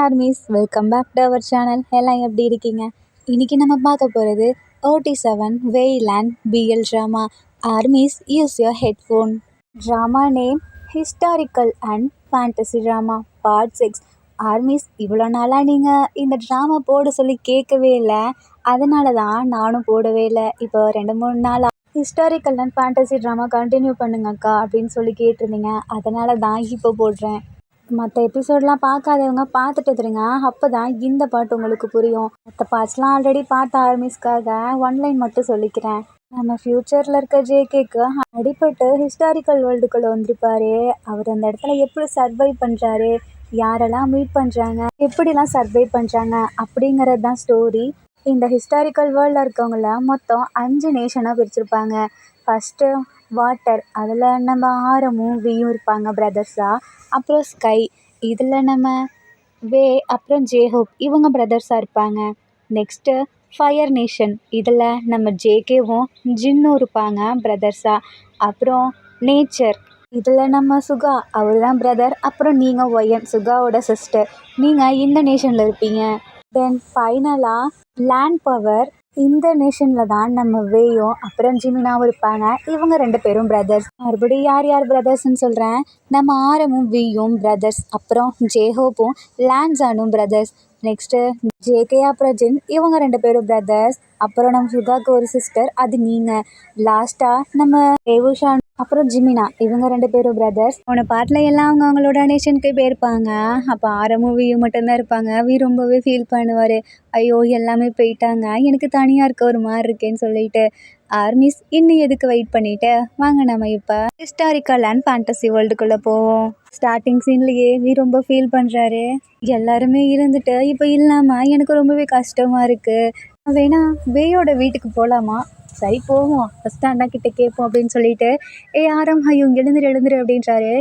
Armies, welcome back to our channel. எல்லாம் எப்படி இருக்கீங்க? இன்னைக்கு நம்ம பார்க்க போகிறது OT7 வெயிலேண்ட் BL drama. Armies, use your headphone. Drama name historical and fantasy drama part 6. Armies, இவ்வளோ நாளாக நீங்கள் இந்த ட்ராமா போட சொல்லி கேட்கவே இல்லை. அதனால தான் நானும் போடவே இல்லை. இப்போ 2-3 நாளாக historical and fantasy drama continue பண்ணுங்கக்கா அப்படின்னு சொல்லி கேட்டிருந்தீங்க. அதனால தான் இப்போ போடுறேன். மற்ற எபிசோட்லாம் பார்க்காதவங்க பார்த்துட்டு வந்துடுங்க. அப்போ தான் இந்த பாட்டு உங்களுக்கு புரியும். மற்ற பார்ட்ஸ்லாம் ஆல்ரெடி பார்த்த ஆர்மிஸ்க்காக ஒன்லைன் மட்டும் சொல்லிக்கிறேன். நம்ம ஃப்யூச்சரில் இருக்க ஜேகேக்கு அடிபட்டு ஹிஸ்டாரிக்கல் வேர்ல்டுக்குள்ளே வந்திருப்பாரு. அவர் அந்த இடத்துல எப்படி சர்வை பண்ணுறாரு, யாரெல்லாம் மீட் பண்ணுறாங்க, எப்படிலாம் சர்வை பண்ணுறாங்க அப்படிங்கிறது தான் ஸ்டோரி. இந்த ஹிஸ்டாரிக்கல் வேர்ல்டில் இருக்கவங்கள மொத்தம் 5 நேஷனாக பிரிச்சிருப்பாங்க. ஃபஸ்ட்டு வாட்டர், அதில் நம்ம ஆரமும் வியும் இருப்பாங்க பிரதர்ஸாக. அப்புறம் ஸ்கை, இதில் நம்ம வே அப்புறம் ஜேஹோப் இவங்க பிரதர்ஸாக இருப்பாங்க. நெக்ஸ்ட்டு ஃபயர் நேஷன், இதில் நம்ம ஜேகேவும் ஜின்னும் இருப்பாங்க பிரதர்ஸாக. அப்புறம் நேச்சர், இதில் நம்ம சுகா, அவர் தான் பிரதர். அப்புறம் நீங்கள் ஒயன், சுகாவோட சிஸ்டர், நீங்கள் இந்த நேஷனில் இருப்பீங்க. தென் ஃபைனலாக லேண்ட் பவர், இந்த நேஷனில் தான் நம்ம வேயும் அப்புறம் ஜிமினாவும் இருப்பாங்க. இவங்க 2 பேரும் பிரதர்ஸ். மறுபடியும் யார் யார் பிரதர்ஸ்ன்னு சொல்கிறேன். நம்ம ஆரமும் வியும் பிரதர்ஸ். அப்புறம் ஜேஹோப்பும் லான்ஸானும் பிரதர்ஸ். நெக்ஸ்ட்டு ஜேகே அப்புறம் ஜின், இவங்க 2 பேரும் பிரதர்ஸ். அப்புறம் நம்ம சுகாக்கு ஒரு சிஸ்டர், அது நீங்கள். லாஸ்ட்டாக நம்ம ரேவுஷான் அப்புறம் ஜிமினா, இவங்க 2 பேரும் பிரதர்ஸ். அவனை பாட்டில் எல்லாம் அவங்க அவங்களோட நேஷனுக்கு போயிருப்பாங்க. அப்போ ஆரமும் வியும் மட்டும்தான் இருப்பாங்க. வி ரொம்பவே ஃபீல் பண்ணுவார். ஐயோ எல்லாமே போயிட்டாங்க, எனக்கு தனியாக இருக்க ஒரு மாதிரி இருக்கேன்னு சொல்லிட்டு. ஆர்மிஸ், இன்னும் எதுக்கு வெயிட் பண்ணிட்டு வாங்க நம்ம இப்போ ஹிஸ்டாரிக்கல் அண்ட் ஃபேண்டசி வேர்ல்டுக்குள்ளே போவோம். ஸ்டார்டிங் சீன்லேயே வி ரொம்ப ஃபீல் பண்ணுறாரு. எல்லாருமே இருந்துட்டு இப்போ இல்லாமல் எனக்கு ரொம்பவே கஷ்டமாக இருக்குது. வேணா வேயோட வீட்டுக்கு போகலாமா? சரி போவோம், ஃபஸ்ட்டு அண்ணா கிட்டே கேட்போம் அப்படின்னு சொல்லிட்டு ஆரம் ஐயோ எழுந்துரு அப்படின்றாரு.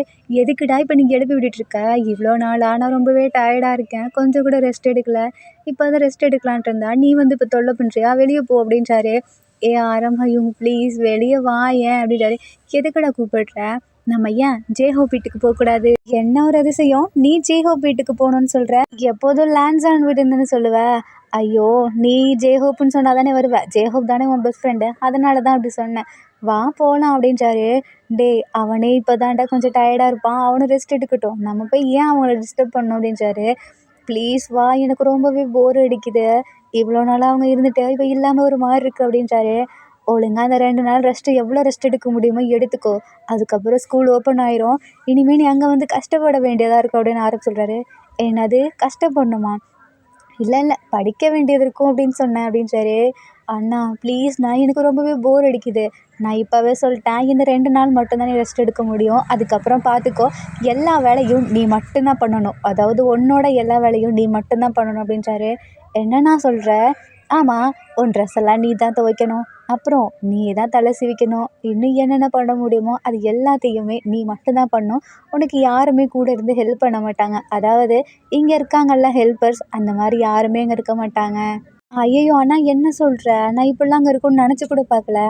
எதுக்குடா இப்போ நீங்கள் எழுப்பி விட்டுட்ருக்க? இவ்வளோ நாள் ஆனால் ரொம்பவே டயர்டாக இருக்கேன், கொஞ்சம் கூட ரெஸ்ட் எடுக்கல. இப்போ தான் ரெஸ்ட் எடுக்கலான்ட்டு இருந்தா நீ வந்து இப்போ தொல்லை பண்ணுறியா? வெளியே போ அப்படின்றாரு. ஆரம் ஐயோ ப்ளீஸ் வெளியே வா ஏன் அப்படின்றாரு. எதுக்குடா கூப்பிடுற? நம்ம ஏன் ஜேஹோப் வீட்டுக்கு போகக்கூடாது? என்ன ஒரு அதிசயம், நீ ஜேஹோப் வீட்டுக்கு போகணுன்னு சொல்கிற? எப்போதும் லான்ஸான் வீடுன்னு சொல்லுவ. ஐயோ நீ ஜேஹோப்புன்னு சொன்னால் தானே வருவ, ஜேஹோப் தானே உன் பெஸ்ட் ஃப்ரெண்டு, அதனால தான் அப்படி சொன்னேன். வா போகலாம் அப்படின்றாரு. அவனே இப்போ தான்டா கொஞ்சம் டயர்டாக இருப்பான், அவனும் ரெஸ்ட் எடுக்கட்டும், நம்ம போய் ஏன் அவங்கள டிஸ்டர்ப் பண்ணணும் அப்படின்றாரு. ப்ளீஸ் வா, எனக்கு ரொம்பவே போர் அடிக்குது, இவ்வளோ நாளாக அவங்க இருந்துட்டு இப்போ இல்லாமல் ஒரு மாதிரி இருக்குது அப்படின்றாரு. ஒழுங்காக அந்த 2 நாள் ரெஸ்ட்டு எவ்வளோ ரெஸ்ட் எடுக்க முடியுமோ எடுத்துக்கோ, அதுக்கப்புறம் ஸ்கூல் ஓப்பன் ஆயிரும், இனிமேல் நீ அங்கே வந்து கஷ்டப்பட வேண்டியதாக இருக்கும் அப்படின்னு ஆரம்பி சொல்கிறாரு. என்னது கஷ்டப்படணுமா? இல்லை படிக்க வேண்டியது இருக்கும் அப்படின்னு சொன்னேன் அப்படின்றாரு. அண்ணா ப்ளீஸ்ண்ணா, எனக்கு ரொம்பவே போர் அடிக்குது, நான் இப்போவே சொல்லிட்டேன், இந்த 2 நாள் மட்டும்தான் நீ ரெஸ்ட் எடுக்க முடியும், அதுக்கப்புறம் பார்த்துக்கோ, எல்லா வேலையும் நீ மட்டும்தான் பண்ணணும், அதாவது உன்னோட எல்லா வேலையும் நீ மட்டும்தான் பண்ணணும் அப்படின்றாரு. என்னண்ணா சொல்கிற? ஆமாம், உன் ட்ரெஸ் எல்லாம் நீ தான் துவைக்கணும், அப்புறம் நீ தான் தலை சீவிக்கணும், இன்னும் என்னென்ன பண்ண முடியுமோ அது எல்லாத்தையுமே நீ மட்டும்தான் பண்ணணும், உனக்கு யாருமே கூட இருந்து ஹெல்ப் பண்ண மாட்டாங்க, அதாவது இங்கே இருக்காங்கல்ல ஹெல்ப்பர்ஸ், அந்த மாதிரி யாருமே இங்கே இருக்க மாட்டாங்க. ஐயையோ அண்ணா என்ன சொல்கிற? நான் இப்படிலாம் அங்கே இருக்கும்னு நினச்சி கூட பார்க்கல.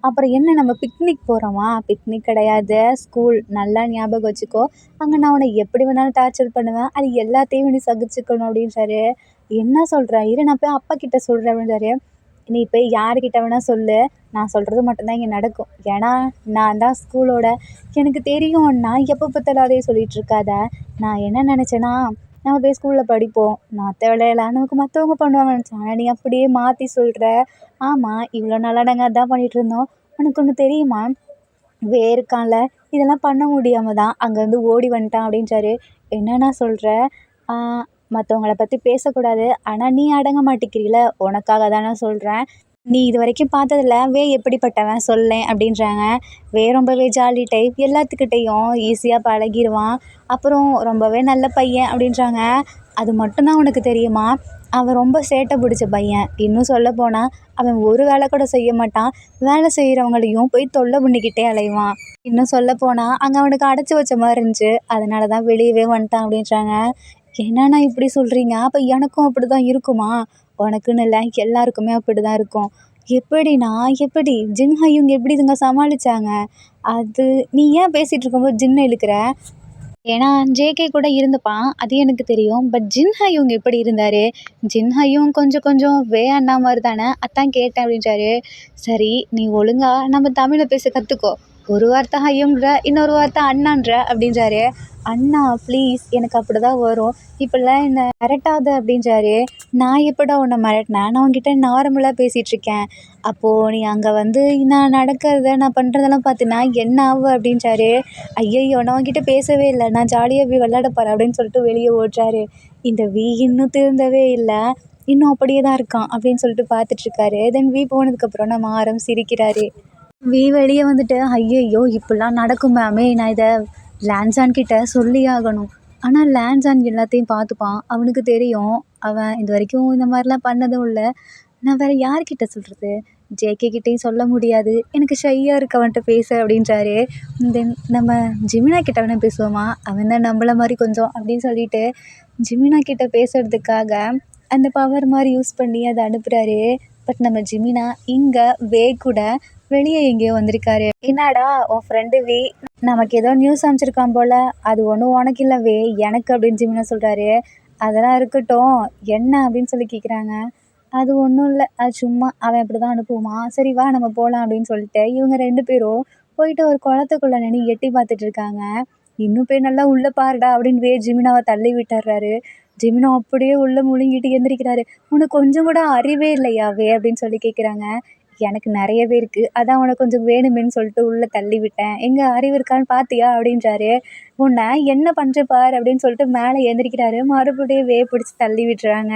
அப்புறம் என்ன, நம்ம பிக்னிக் போகிறோமா? பிக்னிக் கிடையாது, ஸ்கூல், நல்லா ஞாபகம் வச்சுக்கோ, அங்கே நான் உன்னை எப்படி வேணாலும் டார்ச்சர் பண்ணுவேன், அது எல்லாத்தையும் நீ சகிச்சுக்கணும் அப்படின்றாரு. என்ன சொல்கிற? இரு நான் போய் அப்பா கிட்ட சொல்கிறேன் அப்படின்றாரு. நீ போய் யாருக்கிட்ட வேணால் சொல்லு, நான் சொல்கிறது மட்டும்தான் இங்கே நடக்கும், ஏன்னா நான் தான் ஸ்கூலோட, எனக்கு தெரியும் அண்ணா, எப்போ பார்த்தாலும் அதே சொல்லிகிட்டு இருக்காத. நான் என்ன நினச்சேன்னா, நம்ம போய் ஸ்கூலில் படிப்போம், மற்ற வேலையெல்லாம் நமக்கு மற்றவங்க பண்ணுவாங்கன்னு நினச்சேன், ஆனால் நீ அப்படியே மாற்றி சொல்கிற. ஆமாம், இவ்வளோ நாளாக நாங்கள் அதான் பண்ணிகிட்டு இருந்தோம், உனக்கு ஒன்று தெரியுமா, இருக்கான்ல, இதெல்லாம் பண்ண முடியாமல் தான் அங்கேருந்து ஓடி வந்துட்டான் அப்படின்றாரு. என்னண்ணா சொல்கிற? மற்றவங்கள பற்றி பேசக்கூடாது, ஆனால் நீ அடங்க மாட்டேங்கிறீல, உனக்காக தானே சொல்கிறேன், நீ இது வரைக்கும் பார்த்ததில்ல எப்படிப்பட்டவன் சொல்லேன் அப்படின்றாங்க. ரொம்பவே ஜாலி டைப், எல்லாத்துக்கிட்டேயும் ஈஸியாக பழகிடுவான், அப்புறம் ரொம்பவே நல்ல பையன் அப்படின்றாங்க. அது மட்டும்தான் உனக்கு தெரியுமா? அவன் ரொம்ப சேட்டை பிடிச்ச பையன், இன்னும் சொல்லப்போனால் அவன் ஒரு வேலை கூட செய்ய மாட்டான், வேலை செய்கிறவங்களையும் போய் தொல்லை பண்ணிக்கிட்டே அலைவான், இன்னும் சொல்லப்போனால் அங்கே அவனுக்கு அடைச்சி வச்ச மாதிரி இருந்துச்சு, அதனால தான் வெளியவே வந்துட்டான் அப்படின்றாங்க. என்னண்ணா இப்படி சொல்கிறீங்க? அப்போ எனக்கும் அப்படி தான் இருக்குமா? உனக்குன்னு இல்லை, எல்லாருக்குமே அப்படி தான் இருக்கும். எப்படிண்ணா? எப்படி ஜின்ஹையுங்க எப்படி இதுங்க சமாளித்தாங்க? அது நீ ஏன் பேசிகிட்டு இருக்கும்போது ஜின்னை இழுக்கிற? ஏன்னா ஜேகே கூட இருந்துப்பான், அது எனக்கு தெரியும். பட் ஜின்ஹையுங் எப்படி இருந்தார்? ஜின்ஹையும் கொஞ்சம் கொஞ்சம் வே அண்ணா மாதிரி தானே, அதான் கேட்டேன் அப்படின்றாரு. சரி நீ ஒழுங்கா நம்ம தமிழை பேச கற்றுக்கோ, ஒரு வார்த்தை ஹையுன்ற இன்னொரு வார்த்தை அண்ணான்ற அப்படின்றாரு. அண்ணா ப்ளீஸ், எனக்கு அப்படி தான் வரும், இப்படிலாம் என்னை மிரட்டாத அப்படின்றாரு. நான் எப்படா உன்னை மிரட்டினேன்? நான் உன்கிட்ட நார்மலாக பேசிகிட்ருக்கேன். அப்போது நீ அங்கே வந்து நான் நடக்கிறத நான் பண்ணுறதெல்லாம் பார்த்தினா என்ன ஆகும் அப்படின்றாரு. ஐயையோ, நான் உன்கிட்ட பேசவே இல்லை, நான் ஜாலியாக போய் விளையாட போகிறேன் அப்படின்னு சொல்லிட்டு வெளியே ஓடுறாரு. இந்த வி இன்னும் திருந்தவே இல்லை, இன்னும் அப்படியே தான் இருக்கான் அப்படின்னு சொல்லிட்டு பார்த்துட்ருக்காரு. தென் வி போனதுக்கப்புறம் நம்ம ஆரம் சிரிக்கிறாரு. வி வெளியே வந்துட்டு, ஐயையோ இப்படிலாம் நடக்கும் மேமே, நான் இதை லான்சான் கிட்ட சொல்லி ஆகணும். ஆனால் லான்சான் எல்லாத்தையும் பார்த்துப்பான், அவனுக்கு தெரியும் அவன் இது வரைக்கும் இந்த மாதிரிலாம் பண்ணதும் இல்லை. நான் வேறு யார்கிட்ட சொல்கிறது? ஜேகே கிட்டேயும் சொல்ல முடியாது, எனக்கு ஷையாக இருக்கு அவன்கிட்ட பேச அப்படின்றாரு. தென் நம்ம ஜிமினா கிட்ட வேணால் பேசுவோமா, அவன் தான் நம்மள மாதிரி கொஞ்சம் அப்படின்னு சொல்லிட்டு ஜிமினா கிட்ட பேசுறதுக்காக அந்த பவர் மாதிரி யூஸ் பண்ணி அதை அனுப்புகிறாரு. பட் நம்ம ஜிமினா இங்கே வே கூட வெளியே எங்கேயோ வந்திருக்காரு. என்னடா உன் ஃப்ரெண்டு வே நமக்கு ஏதோ நியூஸ் அனுப்பிச்சிருக்கான் போல், அது ஒன்றும் உனக்கு இல்லை வே, எனக்கு அப்படின்னு ஜிமினா சொல்கிறாரு. அதெல்லாம் இருக்கட்டும், என்ன அப்படின்னு சொல்லி கேட்குறாங்க. அது ஒன்றும் இல்லை, அது சும்மா அவன் இப்படி தான் அனுப்புவான், சரி வா நம்ம போகலாம் அப்படின்னு சொல்லிட்டு இவங்க 2 பேரும் போயிட்டு ஒரு குளத்துக்குள்ளே நின்று எட்டி பார்த்துட்டு இருக்காங்க. இன்னும் போய் நல்லா உள்ளே பாருடா அப்படின்னு வே ஜிமினாவை தள்ளி விட்டுறாரு. ஜிமினா அப்படியே உள்ளே முழுங்கிட்டு எந்திரிக்கிறாரு. உனக்கு கொஞ்சம் கூட அறிவே இல்லையா வே அப்படின்னு சொல்லி கேட்குறாங்க. எனக்கு நிறையவே இருக்குது, அதான் உனக்கு கொஞ்சம் வேணுமேன்னு சொல்லிட்டு உள்ளே தள்ளி விட்டேன், எங்கே அறிவு இருக்கான்னு பார்த்தியா அப்படின்றாரு. உன்னை என்ன பண்ணுற பார் அப்படின்னு சொல்லிட்டு மேலே எழுந்திரிக்கிறாரு. மறுபடியும் வே பிடிச்சி தள்ளி விட்டுறாங்க.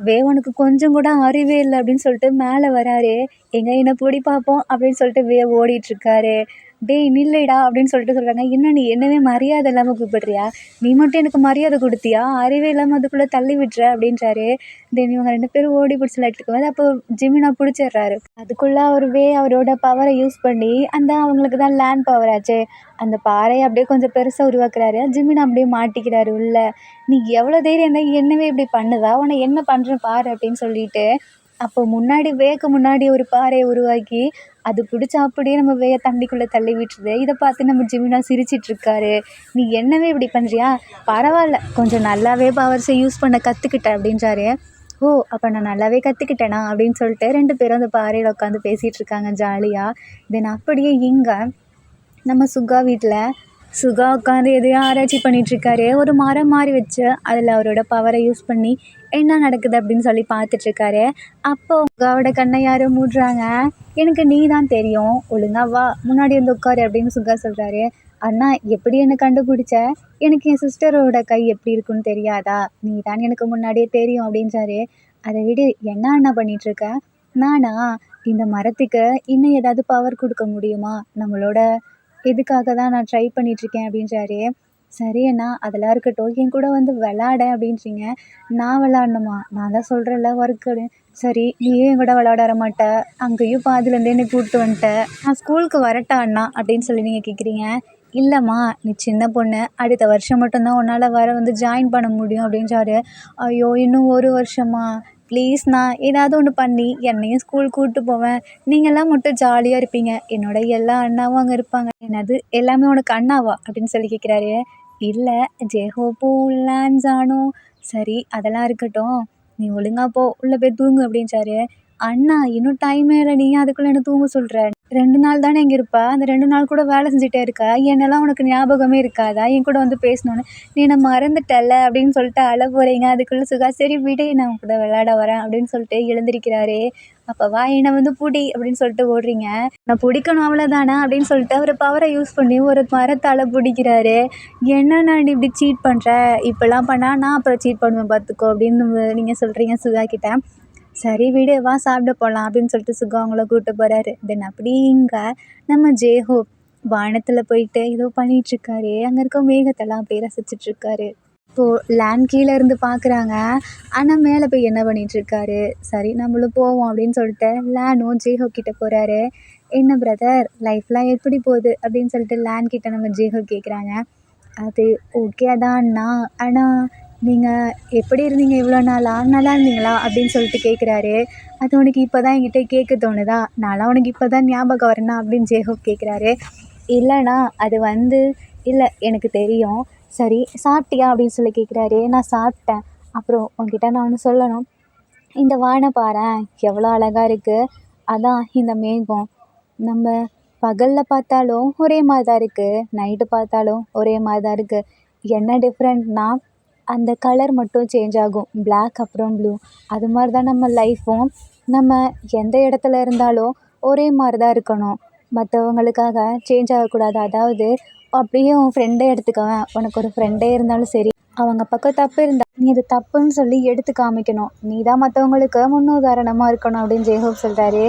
வே உனக்கு கொஞ்சம் கூட அறிவே இல்லை அப்படின்னு சொல்லிட்டு மேலே வராரு. எங்க என்ன பிடி பார்ப்போம் அப்படின்னு சொல்லிட்டு வே ஓடிட்டுருக்காரு. டேய் நில்லைடா அப்படின்னு சொல்லிட்டு சொல்கிறாங்க. என்ன நீ என்னவே மரியாதை இல்லாமல் கூப்பிடுறியா? நீ மட்டும் எனக்கு மரியாதை கொடுத்தியா? அறிவே இல்லாமல் அதுக்குள்ளே தள்ளி விட்டுற அப்படின்றாரு. தென் இவங்க 2 பேரும் ஓடி பிடிச்சி விளையாட்டுருக்கும்போது அப்போ ஜிமினா பிடிச்சிடுறாரு. அதுக்குள்ளே அவர் வே அவரோட பவரை யூஸ் பண்ணி அந்த அவங்களுக்கு தான் லேண்ட் பவர் ஆச்சே, அந்த பாறையை அப்படியே கொஞ்சம் பெருசாக உருவாக்குறாரு. ஜிமினா அப்படியே மாட்டிக்கிறாரு உள்ள. நீ எவ்வளோ தைரியம் இருந்தால் என்னவே இப்படி பண்ணுதா, உன்னை என்ன பண்ணுறேன் பாரு அப்படின்னு சொல்லிட்டு அப்போ முன்னாடி வேக்கு முன்னாடி ஒரு பாறையை உருவாக்கி அது பிடிச்சி அப்படியே நம்ம வேய தண்ணிக்குள்ளே தள்ளி விட்டுருது. இதை பார்த்து நம்ம ஜிமினா சிரிச்சிட்ருக்காரு. நீ என்னவே இப்படி பண்ணுறியா? பரவாயில்ல, கொஞ்சம் நல்லாவே பவர்ஸை யூஸ் பண்ண கற்றுக்கிட்டேன் அப்படின்றாரு. ஓ அப்போ நான் நல்லாவே கற்றுக்கிட்டேனா அப்படின்னு சொல்லிட்டு 2 பேரும் அந்த பாறையில் உட்காந்து பேசிகிட்டு இருக்காங்க ஜாலியாக. தென் அப்படியே இங்கே நம்ம சுகா வீட்டில் சுகா உட்காந்து எதையும் ஆராய்ச்சி பண்ணிகிட்ருக்காரு. ஒரு மரம் மாதிரி வச்சு அதில் அவரோட பவரை யூஸ் பண்ணி என்ன நடக்குது அப்படின்னு சொல்லி பார்த்துட்ருக்காரு. அப்போ சுகாவோட கண்ணை யாரும் மூடுறாங்க. எனக்கு நீ தான் தெரியும், ஒழுங்கா வா முன்னாடி வந்து உட்காரு அப்படின்னு சுகா சொல்கிறாரு. அண்ணா எப்படி என்னை கண்டுபிடிச்ச? எனக்கு என் சிஸ்டரோட கை எப்படி இருக்குன்னு தெரியாதா? நீ தான் எனக்கு முன்னாடியே தெரியும் அப்படின்றாரு. அதை விடு, என்ன அண்ணா பண்ணிகிட்ருக்க? நானா? இந்த மரத்துக்கு இன்னும் ஏதாவது பவர் கொடுக்க முடியுமா? நம்மளோட இதுக்காக தான் நான் ட்ரை பண்ணிகிட்ருக்கேன் அப்படின்றாரு. சரி அண்ணா அதெல்லாம் இருக்கட்டும், என் கூட வந்து விளாட அப்படின்றீங்க, நான் விளாட்ணுமா? நான் தான் சொல்கிறேன்ல ஒர்க்கு. சரி நீயும் என் கூட விளாட வர மாட்ட, அங்கேயும் பாதிலேருந்தே என்னை கூப்பிட்டு வந்துட்ட, நான் ஸ்கூலுக்கு வரட்டா அண்ணா அப்படின்னு சொல்லி நீங்கள் கேட்குறீங்க. இல்லைம்மா நீ சின்ன பொண்ணு, அடுத்த வருஷம் மட்டும்தான் உன்னால் வர வந்து ஜாயின் பண்ண முடியும் அப்படின்றாரு. ஐயோ இன்னும் 1 வருஷமா? ப்ளீஸ்ண்ணா ஏதாவது ஒன்று பண்ணி என்னையும் ஸ்கூல் கூப்பிட்டு போவேன், நீங்கள்லாம் மட்டும் ஜாலியாக இருப்பீங்க, என்னோட எல்லா அண்ணாவும் அங்கே இருப்பாங்க. என்னது எல்லாமே உனக்கு அண்ணாவா அப்படின்னு சொல்லி கேட்குறாரு. இல்லை ஜெஹோப்பும் லான்ஸானும். சரி அதெல்லாம் இருக்கட்டும், நீ ஒழுங்கா போ உள்ளே போய் தூங்கு அப்படின்றாரு. அண்ணா இன்னும் டைமே இல்லை, நீ அதுக்குள்ளே என்ன தூங்க சொல்கிற? 2 நாள் தானே இங்கே இருப்ப, அந்த 2 நாள் கூட வேலை செஞ்சுட்டே இருக்க, என்னெல்லாம் உனக்கு ஞாபகமே இருக்காதா என் கூட வந்து பேசணுன்னு? நீ என்னை மறந்துட்டல அப்படின்னு சொல்லிட்டு அழ போகிறீங்க. அதுக்குள்ளே சுகா சரி விடு நான் உன் கூட விளையாட வரேன் அப்படின்னு சொல்லிட்டு எழுந்திருக்கிறாரு. அப்போ வா என்னை வந்து புடி அப்படின்னு சொல்லிட்டு ஓடுறீங்க, நான் பிடிக்கணும் அவ்வளோதானே அப்படின்னு சொல்லிட்டு அவர் பவரை யூஸ் பண்ணி ஒரு மரத்தால் பிடிக்கிறாரு. என்ன நான் இப்படி சீட் பண்ணுற, இப்போல்லாம் பண்ணால் நான் அப்புறம் சீட் பண்ணுவேன் பார்த்துக்கோ அப்படின்னு நீங்கள் சொல்கிறீங்க சுகா கிட்ட. சரி விடு வா சாப்பிட போகலாம் அப்படின்னு சொல்லிட்டு சுகா அவங்கள கூப்பிட்டு போகிறாரு. தென் அப்படி இங்கே நம்ம ஜேஹோப் வானத்தில் போயிட்டு ஏதோ பண்ணிகிட்ருக்காரு. அங்கே இருக்க மேகத்தெல்லாம் அப்படியே ரசிச்சிட்ருக்காரு. இப்போது லேண்ட் கீழே இருந்து பார்க்குறாங்க, ஆனால் மேலே போய் என்ன பண்ணிகிட்ருக்காரு. சரி நம்மளும் போவோம் அப்படின்னு சொல்லிட்டு லேண்டும் ஜேஹோப் கிட்டே போகிறாரு. என்ன பிரதர் லைஃப்லாம் எப்படி போகுது அப்படின்னு சொல்லிட்டு லேண்ட் கிட்டே நம்ம ஜேஹோப் கேட்குறாங்க. அது ஓகே தான்ண்ணா, ஆனால் நீங்கள் எப்படி இருந்தீங்க இவ்வளோ நாளா, நல்லா இருந்தீங்களா அப்படின்னு சொல்லிட்டு கேட்குறாரு. அது உனக்கு இப்போ தான் என்கிட்ட கேட்க தோணுதா? நான்லாம் உனக்கு இப்போ தான் ஞாபகம் வரேனா அப்படின்னு ஜேஹோப் கேட்குறாரு. இல்லைண்ணா அது வந்து இல்லை எனக்கு தெரியும், சரி சாப்பிட்டியா அப்படின்னு சொல்லி கேட்குறாரு. நான் சாப்பிட்டேன். அப்புறம் உன்கிட்ட நான் ஒன்று சொல்லணும். இந்த வானம் பாரேன் எவ்வளோ அழகா இருக்குது. அதான் இந்த மேகம். நம்ம பகலில் பார்த்தாலும் ஒரே மாதிரி தான் இருக்குது, நைட்டு பார்த்தாலும் ஒரே மாதிரி தான் இருக்குது. என்ன டிஃப்ரெண்ட்னா அந்த கலர் மட்டும் சேஞ்ச் ஆகும், பிளாக் அப்புறம் ப்ளூ. அது மாதிரி தான் நம்ம லைஃப்பும். நம்ம எந்த இடத்துல இருந்தாலும் ஒரே மாதிரி தான் இருக்கணும். மற்றவங்களுக்காக சேஞ்ச் ஆகக்கூடாது. அதாவது அப்படியே உன் ஃப்ரெண்டே எடுத்துக்கவேன். உனக்கு ஒரு ஃப்ரெண்டே இருந்தாலும் சரி, அவங்க பக்கம் தப்பு இருந்தால் நீ அது தப்புன்னு சொல்லி எடுத்து காமிக்கணும். நீ தான் மற்றவங்களுக்கு முன்னுதாரணமாக இருக்கணும் அப்படின்னு ஜேஹோப் சொல்கிறாரு.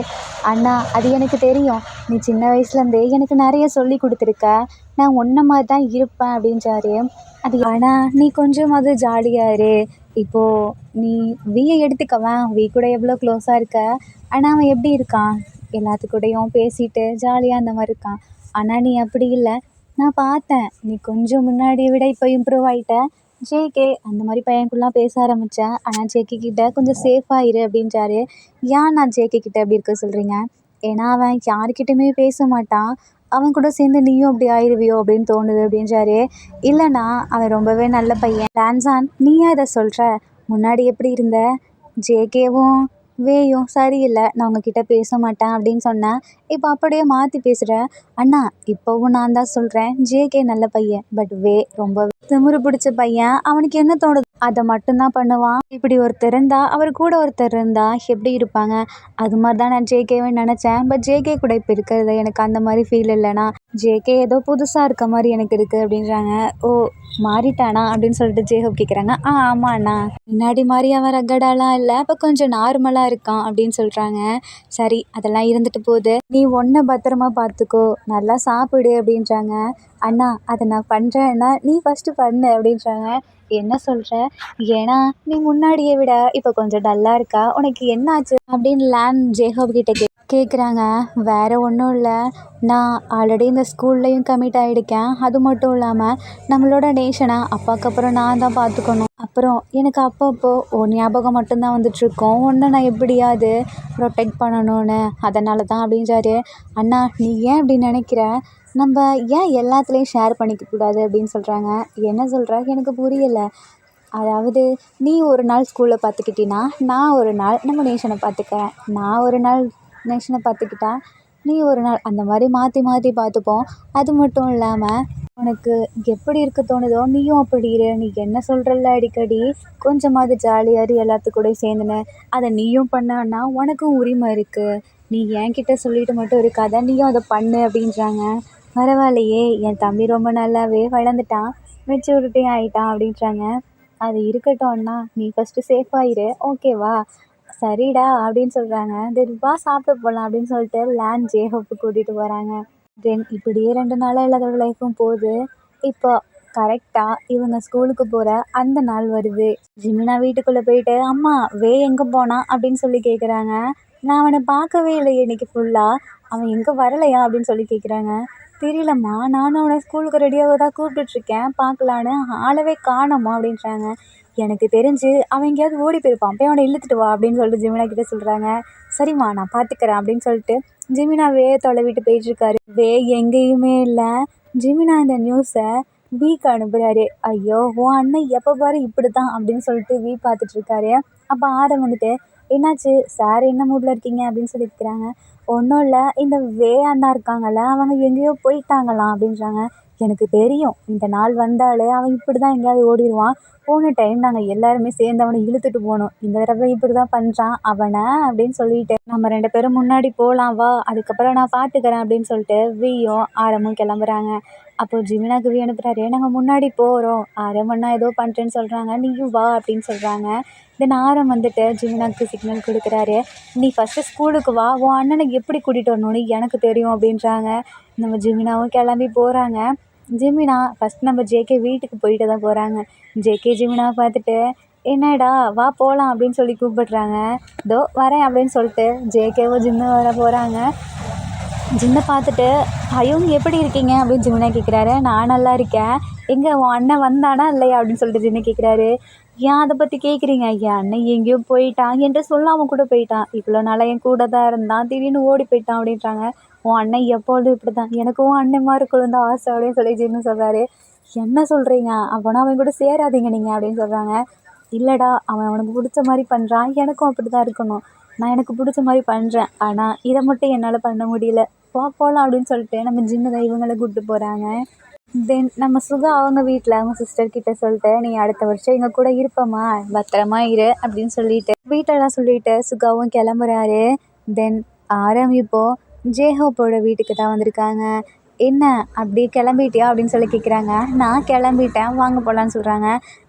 அண்ணா அது எனக்கு தெரியும். நீ சின்ன வயசுலேருந்தே எனக்கு நிறைய சொல்லி கொடுத்துருக்க. நான் உன்ன மாதிரி தான் இருப்பேன் அப்படின்றாரு. அது ஆனால் நீ கொஞ்சமாவது ஜாலியாக இரு. இப்போது நீ வியை எடுத்துக்கவேன். வி கூட எவ்வளோ க்ளோஸாக இருக்க. ஆனால் அவன் எப்படி இருக்கான், எல்லாத்துக்கூடயும் பேசிட்டு ஜாலியாக அந்த மாதிரி இருக்கான். ஆனால் நீ அப்படி இல்லை. நான் பார்த்தேன், நீ கொஞ்சம் முன்னாடியை விட இப்போ இம்ப்ரூவ் ஆகிட்ட. ஜேகே அந்த மாதிரி பையன்குள்ளலாம் பேச ஆரம்பித்தேன். ஆனால் ஜேகே கிட்ட கொஞ்சம் சேஃபாக இரு அப்படின்றாரு. ஏன் நான் ஜேகே கிட்ட அப்படி இருக்க சொல்கிறீங்க? ஏன்னா அவன் யாருக்கிட்டையுமே பேச மாட்டான். அவன் கூட சேர்ந்து நீயும் அப்படி ஆயிடுவியோ அப்படின்னு தோணுது அப்படின்றாரு. இல்லைண்ணா அவன் ரொம்பவே நல்ல பையன். டான்ஸான் நீ ஏன் இதை சொல்கிற? முன்னாடி எப்படி இருந்த? ஜேகேவும் வேயும் சரியில்லை, நான் உங்ககிட்ட பேச மாட்டேன் அப்படின்னு சொன்னேன். இப்போ அப்படியே மாற்றி பேசுகிற. அண்ணா இப்போவும் நான் தான் சொல்கிறேன், ஜேகே நல்ல பையன். பட் வே ரொம்ப திமிரு பிடிச்ச பையன். அவனுக்கு என்ன தோணுது அதை மட்டும்தான் பண்ணுவான். இப்படி ஒருத்தர் இருந்தா, அவர் கூட ஒருத்தர் இருந்தா எப்படி இருப்பாங்க? அது மாதிரி தான் நான் ஜேகேவை நினச்சேன். பட் ஜேகே கூட இப்போ இருக்கிறது எனக்கு அந்த மாதிரி ஃபீல் இல்லைண்ணா. ஜேகே ஏதோ புதுசாக இருக்க மாதிரி எனக்கு இருக்குது அப்படின்றாங்க. ஓ மாறிட்டானா அப்படின்னு சொல்லிட்டு ஜேஹோப் கேட்குறாங்க. ஆமாண்ணா, முன்னாடி மாதிரி அவன் ரகடாலாம் இல்லை, இப்போ கொஞ்சம் நார்மலாக இருக்கான் அப்படின்னு சொல்கிறாங்க. சரி அதெல்லாம் இருந்துட்டு போகுது, நீ ஒன்றை பத்திரமா பார்த்துக்கோ, நல்லா சாப்பிடு அப்படின்றாங்க. அண்ணா அதை நான் பண்ணுறேன்னா நீ ஃபஸ்ட்டு பண்ணு அப்படின்றாங்க. என்ன சொல்கிற? ஏன்னா நீ முன்னாடியை விட இப்போ கொஞ்சம் டல்லாக இருக்கா, உனக்கு என்னாச்சு அப்படின்னு லேன் ஜேஹோப் கிட்ட கேட்குறாங்க. வேறு ஒன்றும் இல்லை, நான் ஆல்ரெடி இந்த ஸ்கூல்லையும் கமிட் ஆகிருக்கேன். அது மட்டும் இல்லாமல் நம்மளோட நேஷனை அப்பாவுக்கு அப்புறம் நான் தான் பார்த்துக்கணும். அப்புறம் எனக்கு அப்பப்போ ஒரு ஞாபகம் மட்டும்தான் வந்துட்டுருக்கோம், ஒன்று நான் எப்படியாவது ப்ரொடெக்ட் பண்ணணும்னு. அதனால தான் அப்படின்றாரு. அண்ணா நீ ஏன் அப்படி நினைக்கிற? நம்ம ஏன் எல்லாத்துலேயும் ஷேர் பண்ணிக்கக்கூடாது அப்படின்னு சொல்கிறாங்க. என்ன சொல்கிற எனக்கு புரியலை. அதாவது நீ ஒரு நாள் ஸ்கூலை பார்த்துக்கிட்டினா, நான் ஒரு நாள் நம்ம நேஷனை பார்த்துக்கிறேன். நான் ஒரு நாள் நேஷனை பார்த்துக்கிட்டா, நீ ஒரு நாள், அந்த மாதிரி மாற்றி மாற்றி பார்த்துப்போம். அது மட்டும் இல்லாமல் உனக்கு எப்படி இருக்க தோணுதோ நீயும் அப்படி இரு. நீ என்ன சொல்கிறல்ல அடிக்கடி, கொஞ்சமாவது ஜாலியாக இரு எல்லாத்துக்கூடயும் சேர்ந்துன்னு. அதை நீயும் பண்ணான்னா உனக்கும் உரிமை இருக்குது. நீ என்கிட்ட சொல்லிட்டு மட்டும் இருக்காத, நீயும் அதை பண்ணு அப்படின்றாங்க. பரவாயில்லையே, என் தம்பி ரொம்ப நல்லாவே வளர்ந்துட்டான், மெச்சூரிட்டி ஆகிட்டான் அப்படின்றாங்க. அது இருக்கட்டும் அண்ணா, நீ ஃபஸ்ட்டு சேஃபாக இரு ஓகேவா? சரிடா அப்படின்னு சொல்கிறாங்க. தென் வா சாப்பிட போகலாம் அப்படின்னு சொல்லிட்டு லேன் ஜேஹோப்பு கூட்டிகிட்டு போகிறாங்க. தென் இப்படியே 2 நாளாக எல்லாத்தோட லைஃப்பும் போகுது. இப்போ கரெக்டாக இவங்க ஸ்கூலுக்கு போகிற அந்த நாள் வருது. ஜிமினா வீட்டுக்குள்ளே போயிட்டு அம்மா வே எங்கே போனான் அப்படின்னு சொல்லி கேட்குறாங்க. நான் அவனை பார்க்கவே இல்லையே இன்னைக்கு ஃபுல்லாக, அவன் எங்கே வரலையா அப்படின்னு சொல்லி கேட்குறாங்க. தெரியலம்மா, நானும் அவனை ஸ்கூலுக்கு ரெடியாக தான் கூப்பிட்டுட்ருக்கேன், பார்க்கலான்னு, ஆளவே காணோமா அப்படின்றாங்க. எனக்கு தெரிஞ்சு அவன் எங்கேயாவது ஓடி போயிருப்பான், போய் அவனை இழுத்துட்டு வா அப்படின்னு சொல்லிட்டு ஜிமினா கிட்ட சொல்கிறாங்க. சரிம்மா நான் பார்த்துக்கிறேன் அப்படின்னு சொல்லிட்டு ஜிமினா வே தொலைவிட்டு போயிட்டுருக்காரு. வே எங்கேயுமே இல்லை. ஜிமினா இந்த நியூஸை வீக்கு அனுப்புகிறாரு. ஐயோ உன் அண்ணன் எப்போ பாரு இப்படி தான் அப்படின்னு சொல்லிட்டு வீ பார்த்துட்ருக்காரு. அப்போ ஆரம் வந்துட்டு என்னாச்சு சார், என்ன மூடில் இருக்கீங்க அப்படின்னு சொல்லி இருக்கிறாங்க. ஒன்றும் இல்லை, இந்த வே அண்ணா இருக்காங்கல்ல, அவங்க எங்கேயோ போயிட்டாங்களாம் அப்படின்றாங்க. எனக்கு தெரியும், இந்த நாள் வந்தாலே அவன் இப்படி தான் எங்கேயாவது ஓடிடுவான். போன டைம் நாங்கள் எல்லாருமே சேர்ந்து அவனை இழுத்துட்டு போனோம், இந்த தடவை இப்படி தான் பண்ணுறான் அவனை அப்படின்னு சொல்லிட்டு, நம்ம 2 பேரும் முன்னாடி போகலாம் வா, அதுக்கப்புறம் நான் பார்த்துக்கிறேன் அப்படின்னு சொல்லிட்டு வியும் ஆரமும் கிளம்புறாங்க. அப்போது ஜிமினாக்கு வி அனுப்புகிறாரு. நாங்கள் முன்னாடி போகிறோம், ஆரம் அண்ணா ஏதோ பண்ணுறேன்னு சொல்கிறாங்க, நீயும் வா அப்படின்னு சொல்கிறாங்க. தென் ஆரம் வந்துட்டு ஜிமினாக்கு சிக்னல் கொடுக்குறாரு. நீ ஃபஸ்ட்டு ஸ்கூலுக்கு வா, உன் அண்ணனை எப்படி கூட்டிகிட்டு வரணும்னு எனக்கு தெரியும் அப்படின்றாங்க. நம்ம ஜிமினாவும் கிளம்பி போகிறாங்க. ஜிமினா ஃபஸ்ட் நம்ம ஜேகே வீட்டுக்கு போயிட்டு தான் போகிறாங்க. ஜேகே ஜிமினாவை பார்த்துட்டு என்னடா வா போகலாம் அப்படின்னு சொல்லி கூப்பிடுறாங்க. இதோ வரேன் அப்படின்னு சொல்லிட்டு ஜேகேவும் ஜின்னு வர போகிறாங்க. ஜின்னை பார்த்துட்டு ஐயோ நீ எப்படி இருக்கீங்க அப்படின்னு ஜிமினா கேட்குறாரு. நான் நல்லா இருக்கேன், எங்கே உன் அண்ணன் வந்தானா இல்லையா அப்படின்னு சொல்லிட்டு ஜின்னு கேட்குறாரு. ஏன் அதை பற்றி கேட்குறீங்க? என் அண்ணன் எங்கேயோ போயிட்டான், என்கிட்ட சொல்லாமல் கூட போயிட்டான், இவ்வளோ நாளாக என் கூட தான் இருந்தான், திடீர்னு ஓடி போயிட்டான் அப்படின்றாங்க. உன் அண்ணன் எப்பொழுதும் இப்படி தான், எனக்கு உன் அண்ணன் மாதிரி இருக்கணும் தான் ஆசை அப்படின்னு சொல்லி ஜின்னு சொல்கிறாரு. என்ன சொல்கிறீங்க? அப்போனா அவன் கூட சேராதீங்க நீங்கள் அப்படின்னு சொல்கிறாங்க. இல்லைடா, அவன் அவனுக்கு பிடிச்ச மாதிரி பண்ணுறான், எனக்கும் அப்படி தான் இருக்கணும். நான் எனக்கு பிடிச்ச மாதிரி பண்ணுறேன், ஆனால் இதை மட்டும் என்னால் பண்ண முடியல. வா போகலாம் அப்படின்னு சொல்லிட்டு நம்ம ஜின்னு தான் இவங்களை கூப்பிட்டு போகிறாங்க. தென் நம்ம சுகா அவங்க வீட்டில் அவங்க சிஸ்டர் கிட்ட சொல்லிட்டு, நீ அடுத்த வருஷம் எங்கள் கூட இருப்பம்மா, பத்திரமா இரு அப்படின்னு சொல்லிட்டு வீட்டெல்லாம் சொல்லிட்டு சுகாவும் கிளம்புறாரு. தென் ஆரம் இப்போது ஜேஹோப்போட வீட்டுக்கு தான் வந்திருக்காங்க. என்ன அப்படி கிளம்பிட்டியா அப்படின்னு சொல்லி கேட்குறாங்க. நான் கிளம்பிட்டேன், வாங்க போகலான்னு சொல்கிறாங்க.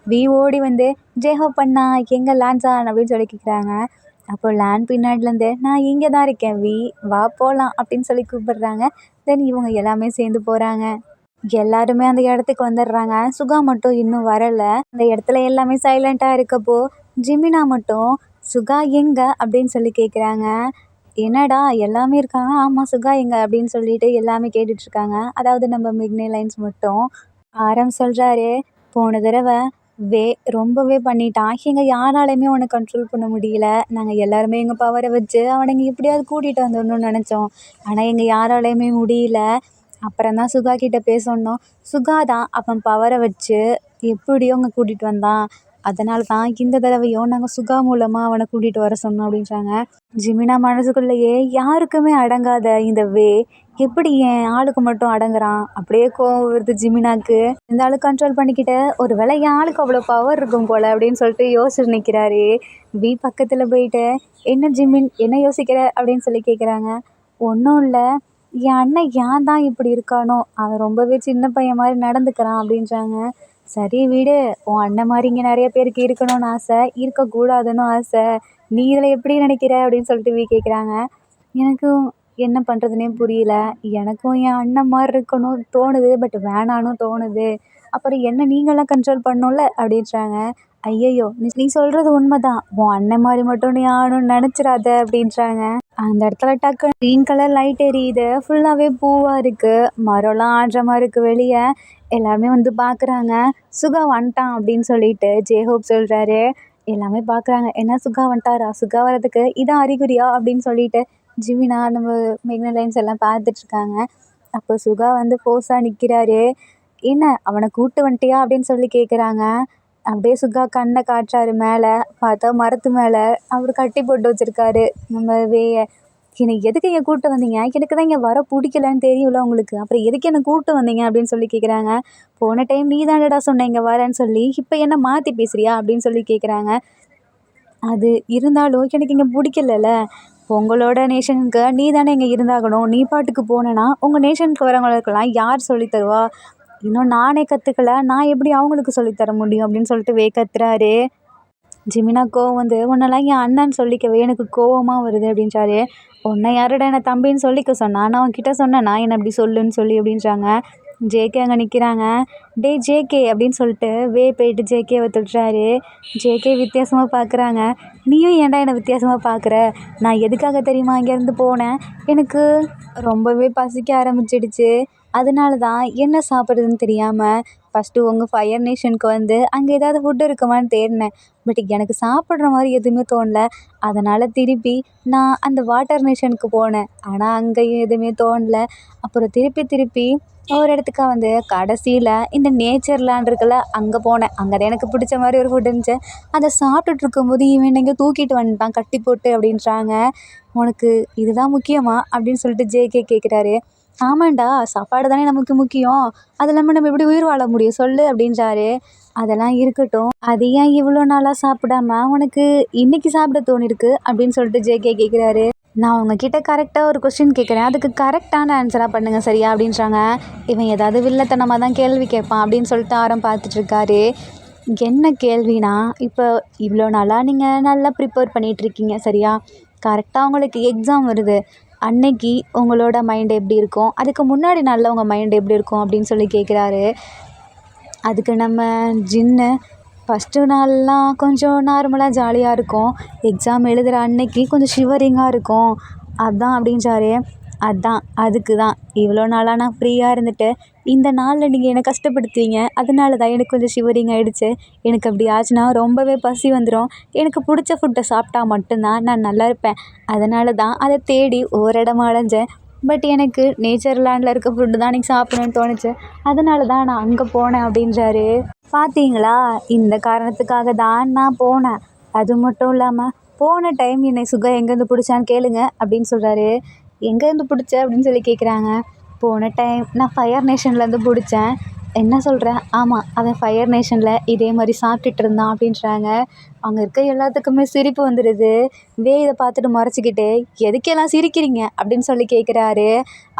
ஓடி வந்து ஜேஹோப் அண்ணா எங்கே லான்சான் அப்படின்னு சொல்லி கேட்குறாங்க. அப்போ லேண்ட் பின்னாடிலேருந்து நான் இங்கே தான் இருக்கேன் வா போகலாம் அப்படின்னு சொல்லி கூப்பிடுறாங்க. தென் இவங்க எல்லாமே சேர்ந்து போகிறாங்க. எல்லாருமே அந்த இடத்துக்கு வந்துடுறாங்க. சுகா மட்டும் இன்னும் வரலை. அந்த இடத்துல எல்லாமே சைலண்ட்டாக இருக்கப்போ ஜிமினா மட்டும் சுகா எங்க அப்படின்னு சொல்லி கேட்குறாங்க. என்னடா எல்லாமே இருக்காங்க, ஆமாம் சுகா எங்க அப்படின்னு சொல்லிட்டு எல்லாமே கேட்டுட்ருக்காங்க. அதாவது நம்ம மிக்னே லைன்ஸ் மட்டும். ஆரம் சொல்கிறாரு, போன தடவை ரொம்பவே பண்ணிட்டான், எங்கள் யாராலையுமே அவனை கண்ட்ரோல் பண்ண முடியல. நாங்கள் எல்லாருமே எங்கள் பவரை வச்சு அவனை இங்கே எப்படியாவது கூட்டிகிட்டு வந்துடணும்னு நினச்சோம். ஆனால் எங்கள் யாராலையுமே முடியல. அப்புறம் தான் சுகா கிட்ட பேசணும். சுகா தான் அவன் பவரை வச்சு எப்படியோ அங்கே கூட்டிகிட்டு வந்தான். அதனால தான் இந்த தடவையும் நாங்கள் சுகா மூலமாக அவனை கூட்டிகிட்டு வர சொன்னோம் அப்படின்றாங்க. ஜிமினா மனசுக்குள்ளேயே யாருக்குமே அடங்காத இந்த எப்படி என் ஆளுக்கு மட்டும் அடங்குறான் அப்படியே கோவம் வருது ஜிமினாக்கு. இந்த ஆளு கண்ட்ரோல் பண்ணிக்கிட்டு ஒரு வேளை என் ஆளுக்கு அவ்வளோ பவர் இருக்கும் போல் அப்படின்னு சொல்லிட்டு யோசிச்சு நிற்கிறாரு. பக்கத்தில் போயிட்டு என்ன ஜிமின் என்ன யோசிக்கிற அப்படின்னு சொல்லி கேட்குறாங்க. ஒன்றும் இல்லை, என் அண்ணன் ஏன் தான் இப்படி இருக்கானோ, அவன் ரொம்பவே சின்ன பையன் மாதிரி நடந்துக்கிறான் அப்படின்றாங்க. சரி விடு, உன் அண்ணன் மாதிரி இங்கே நிறைய பேருக்கு இருக்கணும்னு ஆசை, இருக்கக்கூடாதுன்னு ஆசை, நீ இதில் எப்படி நினைக்கிற அப்படின்னு சொல்லிட்டு கேட்குறாங்க. எனக்கும் என்ன பண்ணுறதுனே புரியல. எனக்கும் என் அண்ணன் மாதிரி இருக்கணும் தோணுது, பட் வேணான்னு தோணுது. அப்புறம் என்ன நீங்களாம் கண்ட்ரோல் பண்ணணும்ல அப்படின்றாங்க. ஐயையோ, நீ சொல்கிறது உண்மைதான், உன் அண்ணன் மாதிரி மட்டும் நீ ஆகணும்னு நினச்சிடாத அப்படின்றாங்க. அந்த இடத்துல டக்கு க்ரீன் கலர் லைட் எரியுது. ஃபுல்லாகவே பூவாக இருக்குது, மரம்லாம் ஆடுற மாதிரி இருக்குது வெளியே. எல்லாருமே வந்து பார்க்குறாங்க. சுகா வந்துட்டான் அப்படின்னு சொல்லிட்டு ஜேஹோப் சொல்கிறாரு. எல்லாமே பார்க்குறாங்க. என்ன சுகா வந்துட்டாரா, சுகா வர்றதுக்கு இதான் அறிகுறியா அப்படின்னு சொல்லிட்டு ஜிமினா நம்ம மெக்னா லைன்ஸ் எல்லாம் பார்த்துட்ருக்காங்க. அப்போ சுகா வந்து ஃபோர்ஸாக நிற்கிறாரு. என்ன அவனை கூப்பிட்டு வந்துட்டியா அப்படின்னு சொல்லி கேட்குறாங்க. அப்படியே சுகா கண்ணை காட்டுறாரு மேலே. பார்த்தா மரத்து மேலே அவர் கட்டி போட்டு வச்சுருக்காரு நம்ம என்னை எதுக்கு இங்கே கூப்பிட்டு வந்தீங்க, எனக்கு தான் இங்கே வர பிடிக்கலன்னு தெரியும்ல உங்களுக்கு, அப்புறம் எதுக்கு என்னை கூப்பிட்டு வந்தீங்க அப்படின்னு சொல்லி கேட்குறாங்க. போன டைம் நீ தானடா சொன்ன இங்கே வரேன்னு சொல்லி, இப்போ என்ன மாற்றி பேசுறியா அப்படின்னு சொல்லி கேட்குறாங்க. அது இருந்தாலும் எனக்கு இங்கே பிடிக்கலல்ல, உங்களோட நேஷனுக்கு நீ தானே இங்கே இருந்தாகணும், நீ பாட்டுக்கு போனேன்னா உங்கள் நேஷனுக்கு வரவங்களுக்கெல்லாம் யார் சொல்லித்தருவா, இன்னும் நானே கற்றுக்கல, நான் எப்படி அவங்களுக்கு சொல்லித்தர முடியும் அப்படின்னு சொல்லிட்டு கத்துறாரு. ஜிமினா கோவம் வந்து, உன்னெல்லாம் என் அண்ணன்னு சொல்லிக்கவே எனக்கு கோவமாக வருது அப்படின்றாரு. உன்னை யாருடா என்னை தம்பின்னு சொல்லிக்க சொன்னா, நான் உன்கிட்ட சொன்னேன்னா என்னை அப்படி சொல்லுன்னு சொல்லி அப்படின்றாங்க. ஜேகே அங்கே நிற்கிறாங்க. டே ஜேகே அப்படின்னு சொல்லிட்டு போயிட்டு ஜேகேவை தொட்டுறாரு. ஜேகே வித்தியாசமாக பார்க்குறாங்க. நீயும் ஏன்டா என்னை வித்தியாசமாக பார்க்குற, நான் எதுக்காக தெரியுமா இங்கேருந்து போனேன், எனக்கு ரொம்பவே பசிக்க ஆரம்பிச்சிடுச்சு, அதனால தான் என்ன சாப்பிட்றதுன்னு தெரியாமல் ஃபஸ்ட்டு உங்கள் ஃபயர் நேஷனுக்கு வந்து அங்கே ஏதாவது ஃபுட்டு இருக்குமான்னு தேடினேன், பட் எனக்கு சாப்பிட்ற மாதிரி எதுவுமே தோணல, அதனால் திருப்பி நான் அந்த வாட்டர் நேஷனுக்கு போனேன், ஆனால் அங்கேயும் எதுவுமே தோணல. அப்புறம் திருப்பி ஒரு இடத்துக்கு வந்து கடைசியில் இந்த நேச்சர் லேண்ட் இருக்குல்ல அங்கே போனேன். அங்கே தான் எனக்கு பிடிச்ச மாதிரி ஒரு ஃபுட் இருந்துச்சு, அதை சாப்பிட்டுட்டு இருக்கும்போது இவன் எங்கே தூக்கிட்டு வந்துட்டான் கட்டி போட்டு அப்படின்றாங்க. உனக்கு இதுதான் முக்கியமா அப்படின்னு சொல்லிட்டு ஜேகே கேட்குறாரு. ஆமாண்டா, சாப்பாடு தானே நமக்கு முக்கியம், அது இல்லாமல் நம்ம எப்படி உயிர் வாழ முடியும் சொல்லு அப்படின்றாரு. அதெல்லாம் இருக்கட்டும், அது ஏன் இவ்வளோ நாளாக சாப்பிடாம உனக்கு இன்றைக்கி சாப்பிட தோணிருக்கு அப்படின்னு சொல்லிட்டு ஜேகே கேட்குறாரு. நான் உங்ககிட்ட கரெக்டாக ஒரு கொஸ்டின் கேட்குறேன், அதுக்கு கரெக்டான ஆன்சராக பண்ணுங்கள் சரியா அப்படின்றாங்க. இவன் ஏதாவது வில்லத்தனமாக தான் கேள்வி கேட்பான் அப்படின்னு சொல்லிட்டு ஆரம் பார்த்துட்ருக்காரு. என்ன கேள்வினா, இப்போ இவ்வளோ நாளாக நீங்கள் நல்லா ப்ரிப்பேர் பண்ணிகிட்ருக்கீங்க சரியா, கரெக்டாக உங்களுக்கு எக்ஸாம் வருது, அன்னைக்கு உங்களோட மைண்ட் எப்படி இருக்கும், அதுக்கு முன்னாடி நாளில் உங்கள் மைண்ட் எப்படி இருக்கும் அப்படின்னு சொல்லி கேட்குறாரு. அதுக்கு நம்ம ஜின்னு, ஃபஸ்ட்டு நாள்லாம் கொஞ்சம் நார்மலாக ஜாலியாக இருக்கும், எக்ஸாம் எழுதுகிற அன்னைக்கு கொஞ்சம் ஷிவரிங்காக இருக்கும் அதான் அப்படின்றாரு. அதுக்கு தான் இவ்வளோ நாளாக நான் ஃப்ரீயாக இருந்துட்டு இந்த நாளில் நீங்கள் என்னை கஷ்டப்படுத்துவீங்க, அதனால தான் எனக்கு கொஞ்சம் ஷிவரிங் ஆகிடுச்சு, எனக்கு அப்படி ஆச்சுன்னா ரொம்பவே பசி வந்துடும், எனக்கு பிடிச்ச ஃபுட்டை சாப்பிட்டா மட்டும்தான் நான் நல்லா இருப்பேன், அதனால தான் அதை தேடி ஒவ்வொரு இடமா அலைஞ்சேன், பட் எனக்கு நேச்சர் லேண்டில் இருக்க ஃபுட்டு தான் எனக்கு சாப்பிடணும்னு தோணுச்சு. அதனால தான் நான் அங்கே போனேன் அப்படின்றாரு. பார்த்தீங்களா, இந்த காரணத்துக்காக தான் நான் போனேன். அது மட்டும் இல்லாமல் போன டைம் என்னை சுகா எங்கேருந்து பிடிச்சான்னு கேளுங்க அப்படின்னு சொல்கிறாரு. எங்கேருந்து பிடிச்ச அப்படின்னு சொல்லி கேட்குறாங்க. போன டைம் நான் ஃபயர் நேஷன்லேருந்து பிடிச்சேன். என்ன சொல்கிறேன், ஆமாம் அவன் ஃபயர் நேஷனில் இதே மாதிரி சாப்பிட்டுட்டு இருந்தான் அப்படின்றாங்க. அங்கே இருக்க எல்லாத்துக்குமே சிரிப்பு வந்துடுது. இதை பார்த்துட்டு முறைச்சிக்கிட்டு எதுக்கெல்லாம் சிரிக்கிறீங்க அப்படின்னு சொல்லி கேட்குறாரு.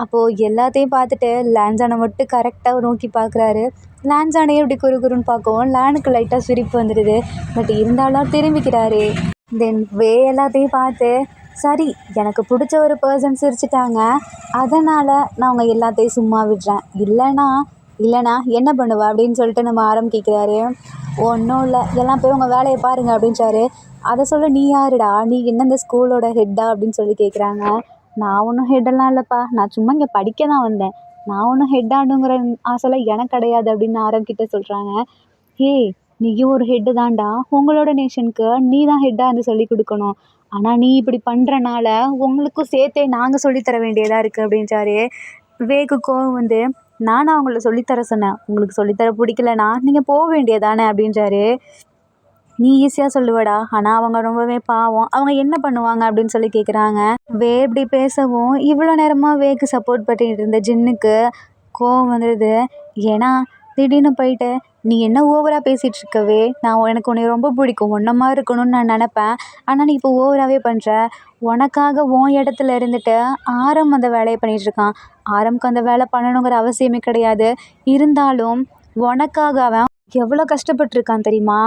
அப்போது எல்லாத்தையும் பார்த்துட்டு லான்சானை மட்டும் கரெக்டாக நோக்கி பார்க்குறாரு. லான்சானையும் இப்படி குறுகுறுன்னு பார்க்கவும் லானுக்கு லைட்டாக சிரிப்பு வந்துடுது. பட் இருந்தாலும் திரும்பிக்கிறாரு. தென் எல்லாத்தையும் பார்த்து சரி எனக்கு பிடிச்ச ஒரு பர்சன் சிரிச்சிட்டாங்க, அதனால் நான் அவங்க எல்லாத்தையும் சும்மா விடுறேன், இல்லைனா என்ன பண்ணுவ அப்படின்னு சொல்லிட்டு நம்ம ஆரம்பிக்கிறாரு. ஒன்றும் இல்லை, எல்லாம் போய் உங்கள் வேலையை பாருங்கள் அப்படின்றாரு. அதை சொல்ல நீ யாருடா, நீ என்ன இந்த ஸ்கூலோட ஹெட்டா அப்படின்னு சொல்லி கேட்குறாங்க. நான் ஒன்றும் ஹெட்டெல்லாம் இல்லைப்பா, நான் சும்மா இங்கே படிக்க தான் வந்தேன், நான் ஒன்றும் ஹெட்டானுங்கிற ஆசைலாம் எனக்கு கிடையாது அப்படின்னு ஆரம்பிக்கிட்ட சொல்கிறாங்க. ஏய் நீயும் ஒரு ஹெட்டு தான்டா, உங்களோட நேஷனுக்கு நீ தான் ஹெட்டாக இருந்து சொல்லி கொடுக்கணும், ஆனால் நீ இப்படி பண்ணுறனால உங்களுக்கும் சேர்த்தே நாங்கள் சொல்லித்தர வேண்டியதாக இருக்குது அப்படின்றாரு. வேக்கு கோவம் வந்து நானும் அவங்கள சொல்லித்தர சொன்னேன், உங்களுக்கு சொல்லித்தர பிடிக்கலனா நீங்கள் போக வேண்டியதானே அப்படின்றாரு. நீ ஈஸியாக சொல்லுவடா, ஆனால் அவங்க ரொம்பவே பாவம், அவங்க என்ன பண்ணுவாங்க அப்படின்னு சொல்லி கேட்குறாங்க. இப்படி பேசவும் இவ்வளோ நேரமாக வேக்கு சப்போர்ட் பண்ணிட்டு இருந்த ஜின்னுக்கு கோவம் வந்துடுது. ஏன்னா திடீர்னு போயிட்டு நீ என்ன ஓவராக பேசிகிட்டு இருக்கவே, எனக்கு உன்னை ரொம்ப பிடிக்கும், ஒன்றை மாதிரி இருக்கணும்னு நான் நினப்பேன், ஆனால் நீ இப்போ ஓவராகவே பண்ணுற, உனக்காக உன் இடத்துல இருந்துட்டு ஆரம் அந்த வேலையை பண்ணிகிட்ருக்கான், ஆரம்க்கு அந்த வேலை பண்ணணுங்கிற அவசியமே கிடையாது, இருந்தாலும் உனக்காக அவன் எவ்வளோ கஷ்டப்பட்டுருக்கான் தெரியுமா,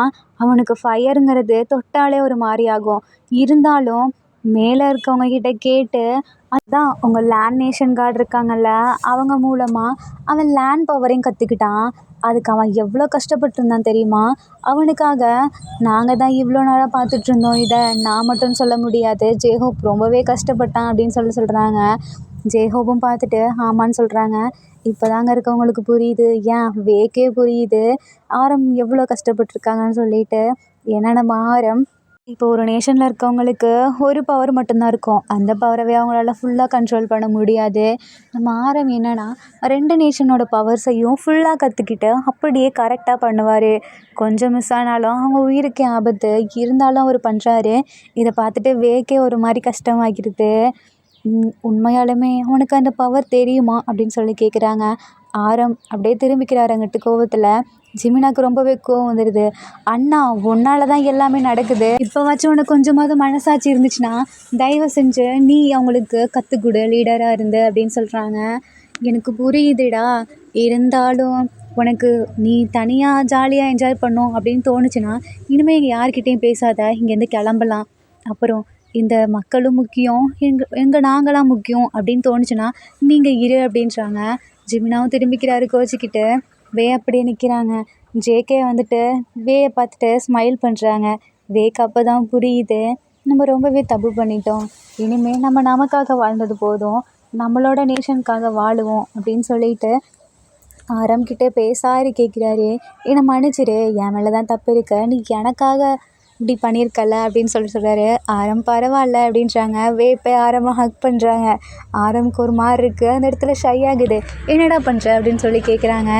அவனுக்கு ஃபயருங்கிறது தொட்டாலே ஒரு மாதிரி ஆகும், இருந்தாலும் மேலே இருக்கவங்க கிட்ட கேட்டு அதான் உங்கள் லேண்ட் நேஷன் கார்டு இருக்காங்கல்ல, அவங்க மூலமாக அவன் லேண்ட் பவரையும் கற்றுக்கிட்டான், அதுக்கு அவன் எவ்வளோ கஷ்டப்பட்டுருந்தான் தெரியுமா, அவனுக்காக நாங்கள் தான் இவ்வளோ நேரம் பார்த்துட்ருந்தோம், இதை நான் மட்டும் சொல்ல முடியாது, ஜேஹோப் ரொம்பவே கஷ்டப்பட்டான் அப்படின்னு சொல்கிறாங்க. ஜேஹோப்பும் பார்த்துட்டு ஆமான்னு சொல்கிறாங்க. இப்போ தாங்க இருக்கவங்களுக்கு புரியுது, ஏன் வேக்கே புரியுது ஆரம் எவ்வளோ கஷ்டப்பட்டுருக்காங்கன்னு சொல்லிட்டு. ஏன்னா நம்ம ஆரம் இப்போ ஒரு நேஷனில் இருக்கவங்களுக்கு ஒரு பவர் மட்டும்தான் இருக்கும், அந்த பவரவே அவங்களால ஃபுல்லாக கண்ட்ரோல் பண்ண முடியாது. நம்ம ஆரம் என்னென்னா 2 நேஷனோட பவர்ஸையும் ஃபுல்லாக கற்றுக்கிட்டு அப்படியே கரெக்டாக பண்ணுவார். கொஞ்சம் மிஸ் ஆனாலும் அவங்க உயிருக்கே ஆபத்து, இருந்தாலும் அவர் பண்ணுறாரு. இதை பார்த்துட்டு வேக்கே ஒரு மாதிரி கஷ்டமாகிடுது. உண்மையாலுமே உனக்கு அந்த பவர் தெரியுமா அப்படின்னு சொல்லி கேட்குறாங்க. ஆரம் அப்படியே திரும்பிக்கிறாரு அங்கிட்டு கோவத்தில். ஜிமினாக்கு ரொம்பவே கோவம் வந்துடுது. அண்ணா உன்னால தான் எல்லாமே நடக்குது, இப்போவாச்சும் உனக்கு கொஞ்சமாவது மனசாட்சி இருந்துச்சுன்னா தயவு செஞ்சு நீ அவங்களுக்கு கற்றுக்குடு லீடராக இருந்து அப்படின்னு சொல்கிறாங்க. எனக்கு புரியுதுடா, இருந்தாலும் உனக்கு நீ தனியாக ஜாலியாக என்ஜாய் பண்ணும் அப்படின்னு தோணுச்சுன்னா இனிமேல் இங்கே யார்கிட்டையும் பேசாத, இங்கேருந்து கிளம்பலாம், அப்புறம் இந்த மக்களும் முக்கியம், எங்கள் நாங்களாம் முக்கியம் அப்படின்னு தோணுச்சுன்னா நீங்கள் இரு அப்படின்றாங்க. ஜிமினாவும் திரும்பிக்கிறாரு கோச்சிக்கிட்டு. அப்படியே நிற்கிறாங்க. ஜேகே வந்துட்டு வேயை பார்த்துட்டு ஸ்மைல் பண்ணுறாங்க. வேக்கு அப்போ தான் புரியுது, நம்ம ரொம்பவே தப்பு பண்ணிட்டோம், இனிமேல் நம்ம நமக்காக வாழ்ந்தது போதும், நம்மளோட நேஷனுக்காக வாழுவோம் அப்படின்னு சொல்லிட்டு ஆரம்கிட்ட சாரி கேட்குறாரு. என்னை மன்னிச்சிரு, என் மேலே தான் தப்பு இருக்கு, நீ எனக்காக இப்படி பண்ணியிருக்கல அப்படின்னு சொல்கிறாரு. ஆரம் பரவாயில்ல அப்படின்றாங்க. போய் ஆரமாக ஹக் பண்ணுறாங்க. ஆரம்க்கு ஒரு மாதிரி இருக்குது, அந்த இடத்துல ஷை ஆகுது. என்னடா பண்ணுற அப்படின்னு சொல்லி கேட்குறாங்க.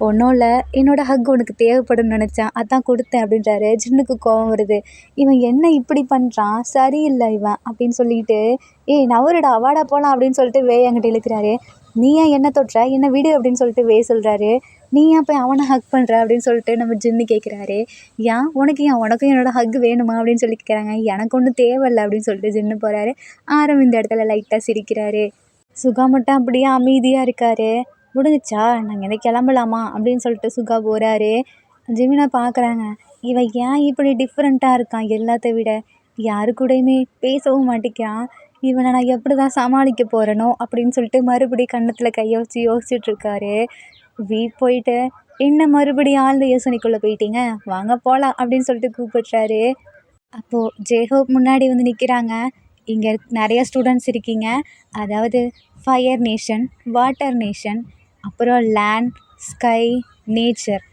ஒன்றும் இல்லை, என்னோடய ஹக் உனக்கு தேவைப்படும்னு நினச்சேன், அதான் கொடுத்தேன் அப்படின்றாரு. ஜின்னுக்கு கோவம் வருது. இவன் என்ன இப்படி பண்ணுறான், சரியில்லை இவன் அப்படின்னு சொல்லிட்டு நவருடா வாடா போகலாம் அப்படின்னு சொல்லிட்டு அங்கிட்ட இழுக்கிறாரு. நீ ஏன் என்ன தொட்டுற, என்ன விடு அப்படின்னு சொல்லிட்டு சொல்கிறாரு. நீ ஏன் போய் அவனை ஹக் பண்ணுற அப்படின்னு சொல்லிட்டு நம்ம ஜின்னு கேட்குறாரு. உனக்கும் என்னோட ஹக் வேணுமா அப்படின்னு சொல்லி கேட்குறாங்க. எனக்கு ஒன்றும் தேவையில்லை அப்படின்னு சொல்லிட்டு ஜின்னு போகிறாரு. ஆரம் இந்த இடத்துல லைட்டாக சிரிக்கிறாரு. சுகா மட்டும் அப்படியே அமைதியாக இருக்கார். முடிஞ்சிச்சா, நாங்கள் எதை கிளம்பலாமா அப்படின்னு சொல்லிட்டு சுகா போகிறாரு. ஜிமினா பார்க்குறாங்க. இவன் ஏன் இப்படி டிஃப்ரெண்ட்டாக இருக்கான், எல்லாத்த விட யாரு கூடயுமே பேசவும் மாட்டேங்கிறான், இவனை நான் எப்படி தான் சமாளிக்க போகிறேனோ அப்படின்னு சொல்லிட்டு மறுபடியும் கன்னத்தில் கையை வச்சு யோசிச்சுட்ருக்காரு. போயிட்டு என்ன மறுபடியும் ஆழ்ந்த யோசனைக்குள்ளே போயிட்டீங்க, வாங்க போகலாம் அப்படின்னு சொல்லிட்டு கூப்பிட்றாரு. அப்போது ஜேஹோப் முன்னாடி வந்து நிற்கிறாங்க. இங்கே நிறைய ஸ்டூடெண்ட்ஸ் இருக்கீங்க, அதாவது ஃபயர் நேஷன், வாட்டர் நேஷன், அப்புறம் லேண்ட், ஸ்கை, நேச்சர்,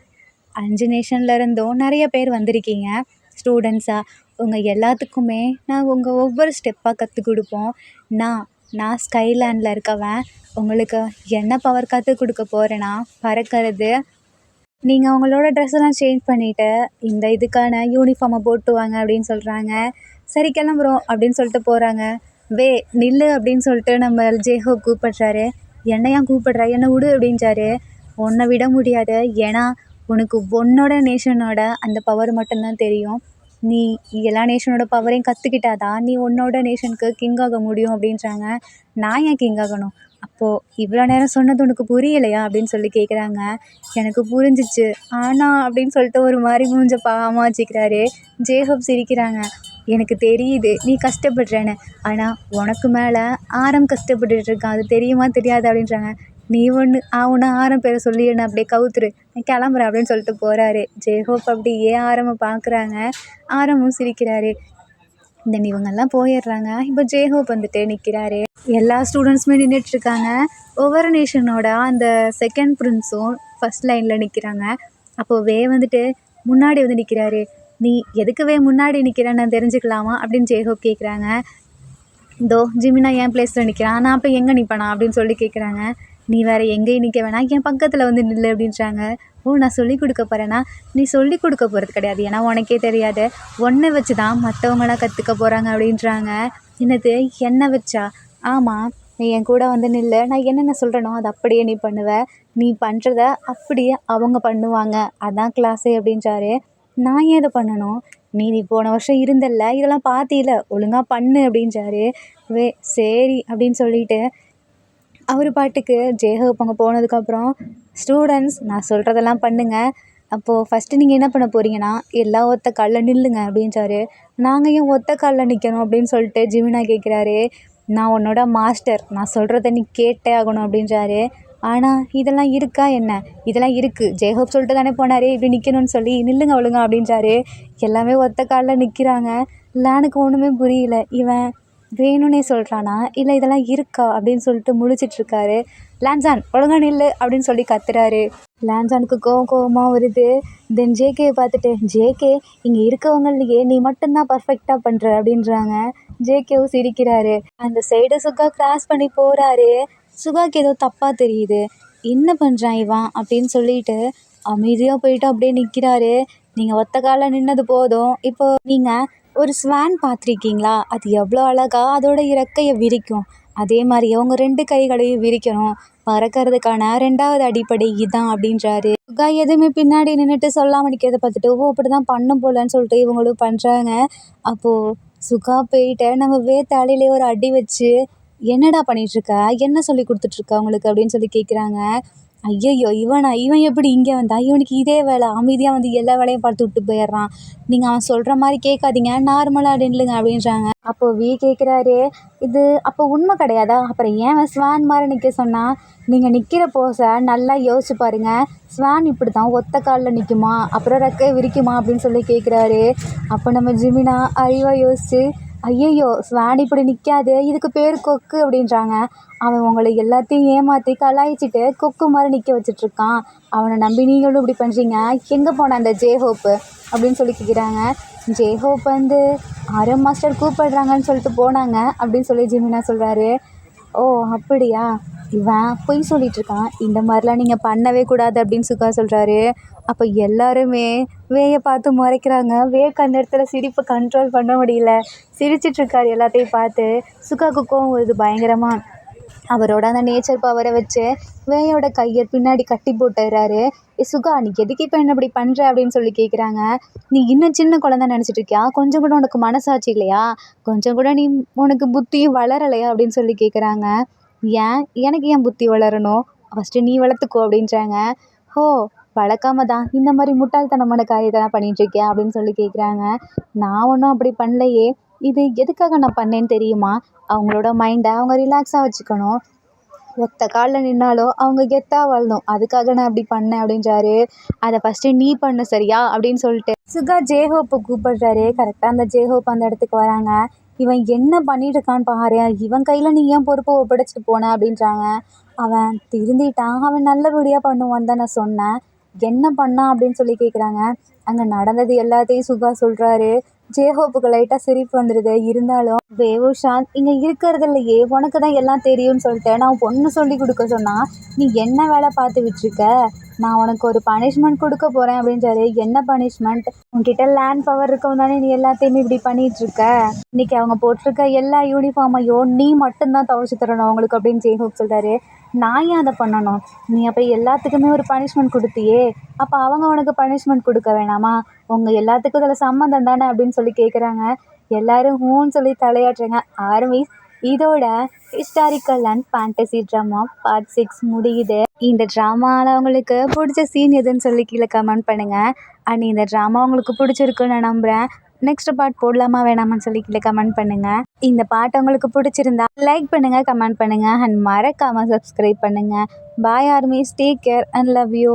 5 நேஷனில் இருந்தும் நிறைய பேர் வந்திருக்கீங்க ஸ்டூடெண்ட்ஸாக. உங்கள் எல்லாத்துக்குமே நான் ஒவ்வொரு ஸ்டெப்பாக கற்றுக் கொடுப்போம். நான் நான் ஸ்கைலேண்டில் இருக்கவன். உங்களுக்கு என்ன பவர் கற்றுக் கொடுக்க போகிறேன்னா பறக்கிறது. நீங்கள் உங்களோட ட்ரெஸ்ஸெல்லாம் சேஞ்ச் பண்ணிவிட்டு இந்த இதுக்கான யூனிஃபார்மை போட்டு வாங்க அப்படின்னு சொல்கிறாங்க. சரி கிளம்புறோம் அப்படின்னு சொல்லிட்டு போகிறாங்க. நில்லு அப்படின்னு சொல்லிட்டு நம்ம ஜேஹோப் கூப்பிட்றாரு. என்னை ஏன் கூப்பிட்றா, என்னை விடு அப்படின்றாரு. உன்னை விட முடியாது, ஏன்னா உனக்கு உன்னோட நேஷனோட அந்த பவர் மட்டும்தான் தெரியும். நீ எல்லா நேஷனோட பவரையும் கற்றுக்கிட்டாதான் நீ உன்னோட நேஷனுக்கு கிங் ஆக முடியும் அப்படின்றாங்க. நான் ஏன் கிங் ஆகணும்? அப்போது இவ்வளோ நேரம் சொன்னது உனக்கு புரியலையா அப்படின்னு சொல்லி கேட்குறாங்க. எனக்கு புரிஞ்சிச்சு, ஆனால் அப்படின்னு சொல்லிட்டு ஒரு மாதிரி மூஞ்ச பாவமாக வச்சுக்கிறாரு. ஜேஹோப் சிரிக்கிறாங்க. எனக்கு தெரியுது நீ கஷ்டப்படுறேன்னு, ஆனால் உனக்கு மேலே ஆரம் கஷ்டப்பட்டுட்டு இருக்கான், அது தெரியுமா தெரியாது அப்படின்றாங்க. நீ உன்னை ஆரம் பேரை சொல்லி என்ன அப்படியே கவுத்துரு, நான் கிளம்புறேன் அப்படின்னு சொல்லிட்டு போகிறாரு. ஜேஹோப் அப்படியே ஆரமை பார்க்குறாங்க. ஆரமும் சிரிக்கிறாரு. தென் இவங்கெல்லாம் போயிடுறாங்க. இப்போ ஜேஹோப் வந்துட்டு நிற்கிறாரு. எல்லா ஸ்டூடெண்ட்ஸுமே நின்றுட்டுருக்காங்க. ஒவ்வொரு நேஷனோட அந்த செகண்ட் பிரின்ஸும் ஃபஸ்ட் லைனில் நிற்கிறாங்க. அப்போது வந்துட்டு முன்னாடி வந்து நிற்கிறாரு. நீ எதுக்கு முன்னாடி நிற்கிறேன்னு நான் தெரிஞ்சுக்கலாமா அப்படின்னு ஜேஹோப் கேட்குறாங்க. இதோ ஜிமினா என் பிளேஸில் நிற்கிறான், நான் அப்போ எங்கே நிற்பேனா அப்படின்னு சொல்லி கேட்குறாங்க. நீ வேறு எங்கேயும் நிற்க வேணாம், என் பக்கத்தில் வந்து நில்லு அப்படின்றாங்க. நான் சொல்லிக் கொடுக்க போகிறேன்னா, நீ சொல்லிக் கொடுக்க போகிறது கிடையாது, ஏன்னா உனக்கே தெரியாது, ஒன்றை வச்சு தான் மற்றவங்களாம் கற்றுக்க போகிறாங்க அப்படின்றாங்க. என்னது என்ன வச்சா? ஆமாம், நீ என் கூட வந்து நில்லு, நான் என்னென்ன சொல்கிறேனோ அதை அப்படியே நீ பண்ணுவ, நீ பண்ணுறத அப்படியே அவங்க பண்ணுவாங்க, அதான் கிளாஸே அப்படின்றாரு. நான் ஏன் இதை பண்ணணும்? நீ போன வருஷம் இருந்தல்ல, இதெல்லாம் பார்த்தில, ஒழுங்காக பண்ணு அப்படின்றாரு. சரி அப்படின்னு சொல்லிட்டு அவர் பாட்டுக்கு ஜேஹோப் அங்கே போனதுக்கப்புறம், ஸ்டூடெண்ட்ஸ் நான் சொல்கிறதெல்லாம் பண்ணுங்கள். அப்போது ஃபஸ்ட்டு நீங்கள் என்ன பண்ண போகிறீங்கன்னா, எல்லாம் ஒத்த காலில் நில்லுங்க அப்படின்றாரு. நாங்கள் ஏன் ஒத்த காலில் நிற்கணும் அப்படின்னு சொல்லிட்டு ஜிமினா கேட்குறாரு. நான் உன்னோட மாஸ்டர், நான் சொல்கிறத நீ கேட்டே ஆகணும் அப்படின்றாரு. ஆனால் இதெல்லாம் இருக்கா என்ன? இதெல்லாம் இருக்குது, ஜேஹோப் சொல்லிட்டு தானே போனார், இப்படி நிற்கணும்னு சொல்லி நில்லுங்க ஒழுங்க அப்படின்றாரு. எல்லாமே ஒத்த காலில் நிற்கிறாங்க. லேனுக்கு ஒன்றுமே புரியல, இவன் வேணும்னே சொல்கிறானா இல்லை இதெல்லாம் இருக்கா அப்படின்னு சொல்லிட்டு முழிச்சிட்ருக்காரு. லான்சான் ஒழுங்கா நில்லு அப்படின்னு சொல்லி கத்துறாரு. லான்சானுக்கு கோவமாக வருது. தென் ஜேகேயை பார்த்துட்டு, ஜேகே இங்கே இருக்கவங்களையே நீ மட்டும்தான் பர்ஃபெக்டாக பண்ணுற அப்படின்றாங்க. ஜேகேவும் சிரிக்கிறாரு. அந்த சைடு சுகா கிராஸ் பண்ணி போகிறாரு. சுகாக்கு ஏதோ தப்பாக தெரியுது, என்ன பண்ணுறான் இவன் அப்படின்னு சொல்லிட்டு அமைதியாக போயிட்டு அப்படியே நிற்கிறாரு. நீங்கள் ஒத்த காலில் நின்னது போதும், இப்போ நீங்கள் ஒரு ஸ்வான் பார்த்துருக்கீங்களா? அது எவ்வளோ அழகாக அதோட இறக்கையை விரிக்கும், அதே மாதிரி அவங்க 2 கைகளையும் விரிக்கணும், பறக்கிறதுக்கான 2வது அடிப்படை இதுதான் அப்படின்றாரு. சுகா எதுவுமே பின்னாடி நின்றுட்டு சொல்லாமல் நிற்கிறத பார்த்துட்டு அப்படி தான் பண்ணும் போலன்னு சொல்லிட்டு இவங்களும் பண்ணுறாங்க. அப்போது சுகா போயிட்டு நம்ம தலையிலே ஒரு அடி வச்சு, என்னடா பண்ணிகிட்ருக்க, என்ன சொல்லி கொடுத்துட்ருக்க அவங்களுக்கு அப்படின்னு சொல்லி கேட்குறாங்க. ஐயையோ இவன் எப்படி இங்கே வந்தான், இவனுக்கு இதே வேலை, அமைதியாக வந்து எல்லா வேலையும் பார்த்து விட்டு போயிடுறான், நீங்கள் அவன் சொல்கிற மாதிரி கேட்காதீங்க, நார்மலாக நில்லுங்க அப்படின்றாங்க. அப்போது கேட்குறாரு, இது அப்போ உண்மை கிடையாதா, அப்புறம் ஏன் ஸ்வான் மாதிரி நிற்க சொன்னால்? நீங்கள் நிற்கிற போஸை நல்லா யோசிச்சு பாருங்கள், ஸ்வான் இப்படி தான் ஒத்த காலில் நிற்குமா, அப்புறம் ரெக்கை விரிக்குமா அப்படின்னு சொல்லி கேட்குறாரு. அப்போ நம்ம ஜிமினா அறிவாக யோசிச்சு, ஐயையோ ஸ்வான் இப்படி நிற்காது, இதுக்கு பேர் கொக்கு அப்படின்றாங்க. அவன் உங்களை எல்லாத்தையும் ஏமாற்றி கலாய்ச்சிட்டு கொக்கு மாதிரி நிற்க வச்சிட்ருக்கான், அவனை நம்பி நீங்களும் இப்படி பண்ணுறீங்க, எங்கே போன அந்த ஜேஹோப்பு அப்படின்னு சொல்லி கேட்குறாங்க. ஜேஹோப் வந்து ஆரம் மாஸ்டர் கூப்பிடுறாங்கன்னு சொல்லிட்டு போனாங்க அப்படின்னு சொல்லி ஜிமினா சொல்கிறாரு. ஓ அப்படியா, இவன் பொய் சொல்லிகிட்ருக்கான், இந்த மாதிரிலாம் நீங்கள் பண்ணவே கூடாது அப்படின்னு சுகா சொல்கிறாரு. அப்போ எல்லாருமே வேயை பார்த்து முறைக்கிறாங்க. அந்த இடத்துல சிரிப்பை கண்ட்ரோல் பண்ண முடியல, சிரிச்சிட்ருக்காரு எல்லாத்தையும் பார்த்து. சுகாவுக்கு கோவம் வருது பயங்கரமாக. அவரோட அந்த நேச்சர் பவரை வச்சு வேயோட கையை பின்னாடி கட்டி போட்டுறாரு. சுகா நீ எதுக்கு இப்போ என்ன இப்படி பண்ணுற அப்படின்னு சொல்லி கேட்குறாங்க. நீ இன்னும் சின்ன குழந்தை நினச்சிட்டு இருக்கியா, கொஞ்சம் கூட உனக்கு மனசாட்சி இல்லையா, கொஞ்சம் கூட உனக்கு புத்தியும் வளரலையா அப்படின்னு சொல்லி கேட்குறாங்க. எனக்கு ஏன் புத்தி வளரணும், ஃபஸ்ட்டு நீ வளர்த்துக்கோ அப்படின்றாங்க. வளர்க்காம தான் இந்த மாதிரி முட்டாள்தனமான காரியத்தெல்லாம் பண்ணிகிட்ருக்கேன் அப்படின்னு சொல்லி கேட்குறாங்க. நான் ஒன்றும் அப்படி பண்ணலையே, இது எதுக்காக நான் பண்ணேன்னு தெரியுமா, அவங்களோட மைண்டை அவங்க ரிலாக்ஸாக வச்சுக்கணும், ஒத்த காலில் நின்னாலும் அவங்க கெத்தாக வாழணும், அதுக்காக நான் அப்படி பண்ணேன் அப்படின்றாரு. அதை ஃபஸ்ட்டு நீ பண்ண சரியா அப்படின்னு சொல்லிட்டு சுகா ஜேஹோப்பை கூப்பிடுறாரு. கரெக்டாக அந்த ஜேஹோப் அந்த இடத்துக்கு வராங்க. இவன் என்ன பண்ணிட்டு இருக்கான்னு பாரு, இவன் கையில் நீ ஏன் பொறுப்பை ஒப்படைச்சிட்டு போன அப்படின்றாங்க. அவன் திருந்திட்டான், அவன் நல்லபடியாக பண்ணுவான்னு தான் நான் சொன்னேன், என்ன பண்ணான் அப்படின்னு சொல்லி கேட்குறாங்க. அங்கே நடந்தது எல்லாத்தையும் சுகா சொல்கிறாரு. ஜேஹோப்புக்கு லைட்டாக சிரிப்பு வந்துடுது, இருந்தாலும் வேவுஷாந்த் இங்கே இருக்கிறது இல்லையே, உனக்கு தான் எல்லாம் தெரியும்னு சொல்லிட்டு நான் பொண்ணு சொல்லி கொடுக்க சொன்னா நீ என்ன வேலை பார்த்து விட்டுருக்க? நான் உனக்கு ஒரு பனிஷ்மெண்ட் கொடுக்க போகிறேன் அப்படின்றாரு. என்ன பனிஷ்மெண்ட்? உன்கிட்ட லேண்ட் பவர் இருக்கவும் தானே நீ எல்லாத்தையுமே இப்படி பண்ணிட்டு இருக்க. இன்னைக்கு அவங்க போட்டிருக்க எல்லா யூனிஃபார்மையும் நீ மட்டும்தான் துவைச்சு தரணும் அவங்களுக்கு அப்படின்னு ஜெய்ஹோக் சொல்கிறாரு. நான் ஏன் அதை பண்ணணும்? நீ அப்போ எல்லாத்துக்குமே ஒரு பனிஷ்மெண்ட் கொடுத்தியே, அப்போ அவங்க உனக்கு பனிஷ்மெண்ட் கொடுக்க வேணாமா? உங்கள் எல்லாத்துக்கும் இதில் சம்மந்தம் தானே அப்படின்னு சொல்லி கேட்குறாங்க. எல்லாரும் ஹூன்னு சொல்லி தலையாட்டுறாங்க. ஆர்மிஸ் இதோட historical and fantasy drama part 6 முடியுது. இந்த ட்ராமாவில் உங்களுக்கு பிடிச்ச சீன் எதுன்னு சொல்லி கீழே கமெண்ட் பண்ணுங்கள். அண்ட் இந்த ட்ராமா உங்களுக்கு பிடிச்சிருக்குன்னு நான் நம்புகிறேன். நெக்ஸ்ட் பார்ட் போடலாமா வேணாமான்னு சொல்லி கீழே கமெண்ட் பண்ணுங்கள். இந்த பாட்டு உங்களுக்கு பிடிச்சிருந்தா லைக் பண்ணுங்கள், கமெண்ட் பண்ணுங்கள் அண்ட் மறக்காமல் சப்ஸ்கிரைப் பண்ணுங்கள். Bye armies, take care and love you.